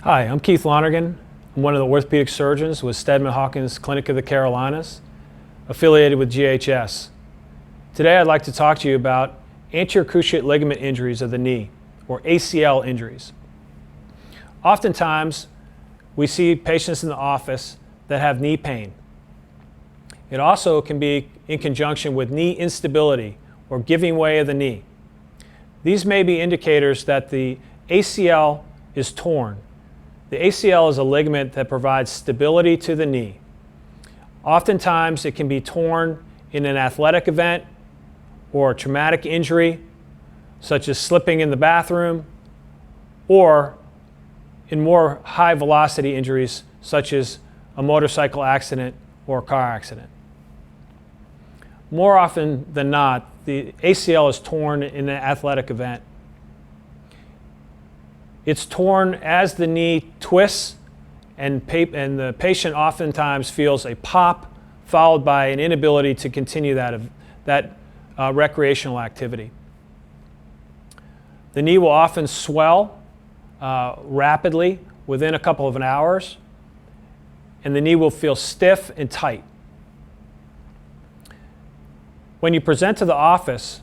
Hi, I'm Keith Lonergan. I'm one of the orthopedic surgeons with Steadman Hawkins Clinic of the Carolinas, affiliated with GHS. Today I'd like to talk to you about anterior cruciate ligament injuries of the knee, or ACL injuries. Oftentimes, we see patients in the office that have knee pain. It also can be in conjunction with knee instability or giving way of the knee. These may be indicators that the ACL is torn. The ACL is a ligament that provides stability to the knee. Oftentimes it can be torn in an athletic event or a traumatic injury, such as slipping in the bathroom, or in more high velocity injuries, such as a motorcycle accident or a car accident. More often than not, the ACL is torn in an athletic event. It's torn as the knee twists, and the patient oftentimes feels a pop followed by an inability to continue that recreational activity. The knee will often swell rapidly within a couple of hours, and the knee will feel stiff and tight. When you present to the office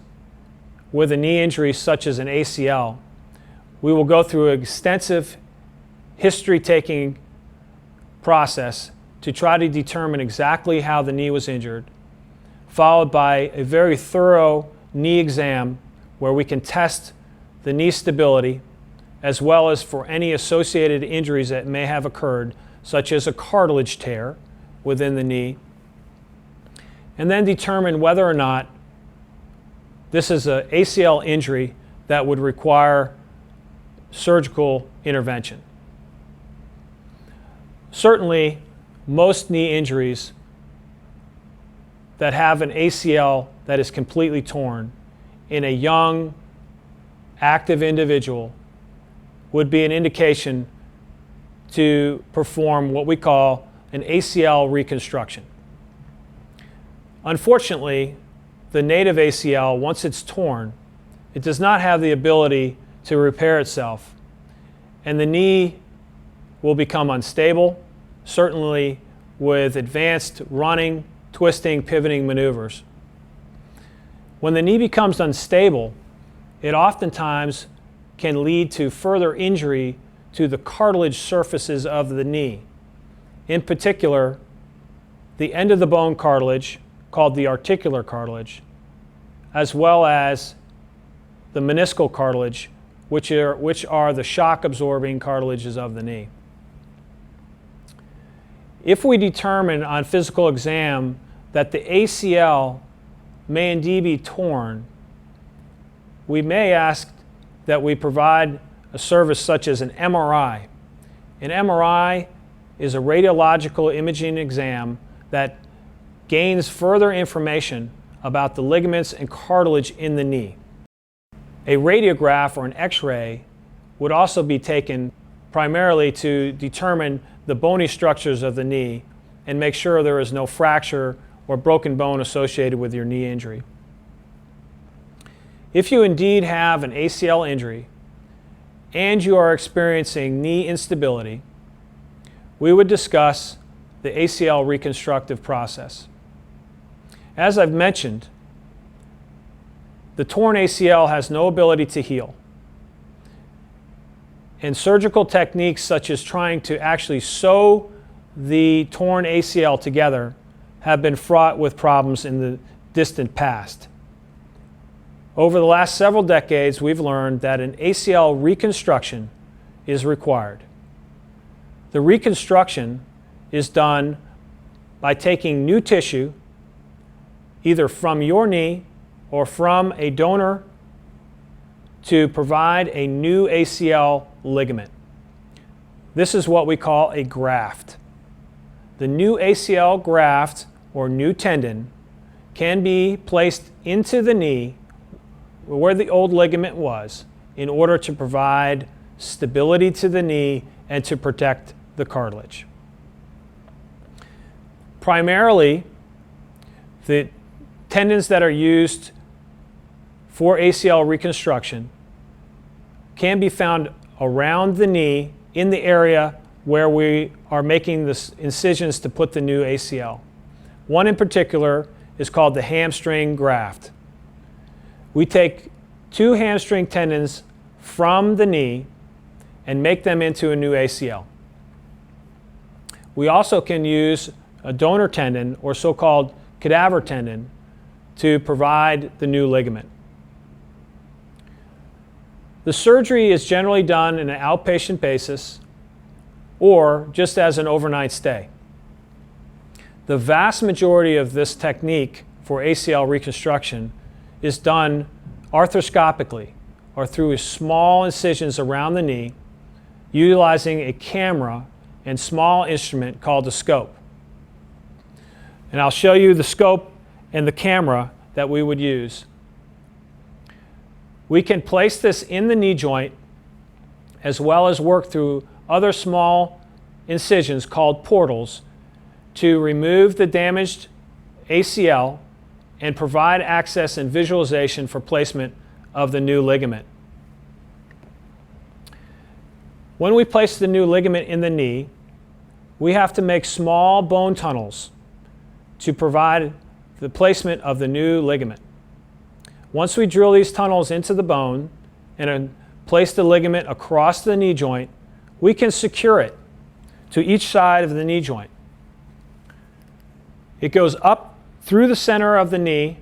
with a knee injury such as an ACL, we will go through an extensive history-taking process to try to determine exactly how the knee was injured, followed by a very thorough knee exam where we can test the knee stability as well as for any associated injuries that may have occurred, such as a cartilage tear within the knee, and then determine whether or not this is an ACL injury that would require surgical intervention. Certainly, most knee injuries that have an ACL that is completely torn in a young, active individual would be an indication to perform what we call an ACL reconstruction. Unfortunately, the native ACL, once it's torn, it does not have the ability to repair itself, and the knee will become unstable, certainly with advanced running, twisting, pivoting maneuvers. When the knee becomes unstable, it oftentimes can lead to further injury to the cartilage surfaces of the knee. In particular, the end of the bone cartilage, called the articular cartilage, as well as the meniscal cartilage, which are the shock-absorbing cartilages of the knee. If we determine on physical exam that the ACL may indeed be torn, we may ask that we provide a service such as an MRI. An MRI is a radiological imaging exam that gains further information about the ligaments and cartilage in the knee. A radiograph or an X-ray would also be taken primarily to determine the bony structures of the knee and make sure there is no fracture or broken bone associated with your knee injury. If you indeed have an ACL injury and you are experiencing knee instability, we would discuss the ACL reconstructive process. As I've mentioned, the torn ACL has no ability to heal. And surgical techniques such as trying to actually sew the torn ACL together have been fraught with problems in the distant past. Over the last several decades, we've learned that an ACL reconstruction is required. The reconstruction is done by taking new tissue, either from your knee or from a donor, to provide a new ACL ligament. This is what we call a graft. The new ACL graft or new tendon can be placed into the knee where the old ligament was in order to provide stability to the knee and to protect the cartilage. Primarily, the tendons that are used for ACL reconstruction can be found around the knee in the area where we are making the incisions to put the new ACL. One in particular is called the hamstring graft. We take 2 hamstring tendons from the knee and make them into a new ACL. We also can use a donor tendon, or so-called cadaver tendon, to provide the new ligament. The surgery is generally done in an outpatient basis or just as an overnight stay. The vast majority of this technique for ACL reconstruction is done arthroscopically, or through small incisions around the knee, utilizing a camera and small instrument called a scope. And I'll show you the scope and the camera that we would use. We can place this in the knee joint as well as work through other small incisions called portals to remove the damaged ACL and provide access and visualization for placement of the new ligament. When we place the new ligament in the knee, we have to make small bone tunnels to provide the placement of the new ligament. Once we drill these tunnels into the bone and place the ligament across the knee joint, we can secure it to each side of the knee joint. It goes up through the center of the knee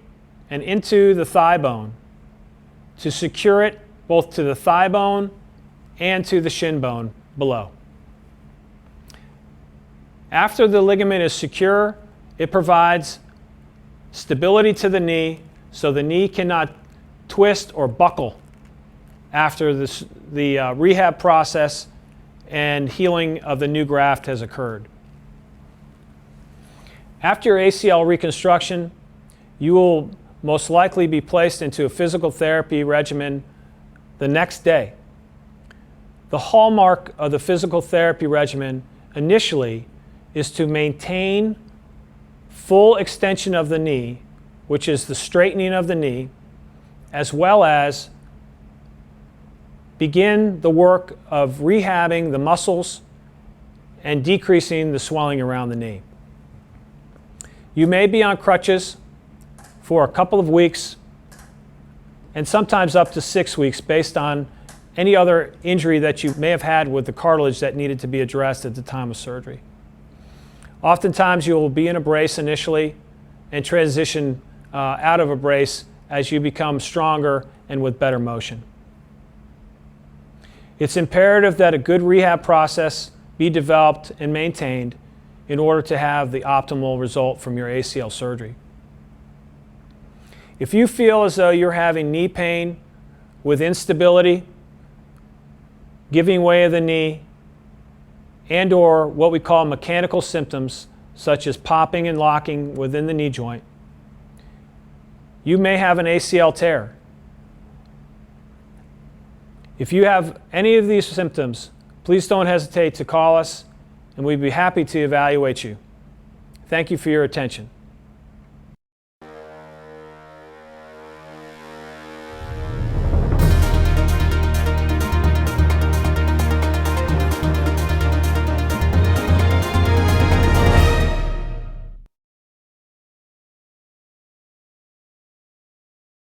and into the thigh bone to secure it both to the thigh bone and to the shin bone below. After the ligament is secure, it provides stability to the knee so the knee cannot twist or buckle after the rehab process and healing of the new graft has occurred. After your ACL reconstruction, you will most likely be placed into a physical therapy regimen the next day. The hallmark of the physical therapy regimen initially is to maintain full extension of the knee, which is the straightening of the knee, as well as begin the work of rehabbing the muscles and decreasing the swelling around the knee. You may be on crutches for a couple of weeks and sometimes up to 6 weeks based on any other injury that you may have had with the cartilage that needed to be addressed at the time of surgery. Oftentimes you will be in a brace initially and transition out of a brace as you become stronger and with better motion. It's imperative that a good rehab process be developed and maintained in order to have the optimal result from your ACL surgery. If you feel as though you're having knee pain with instability, giving way of the knee, and or what we call mechanical symptoms such as popping and locking within the knee joint, you may have an ACL tear. If you have any of these symptoms, please don't hesitate to call us and we'd be happy to evaluate you. Thank you for your attention.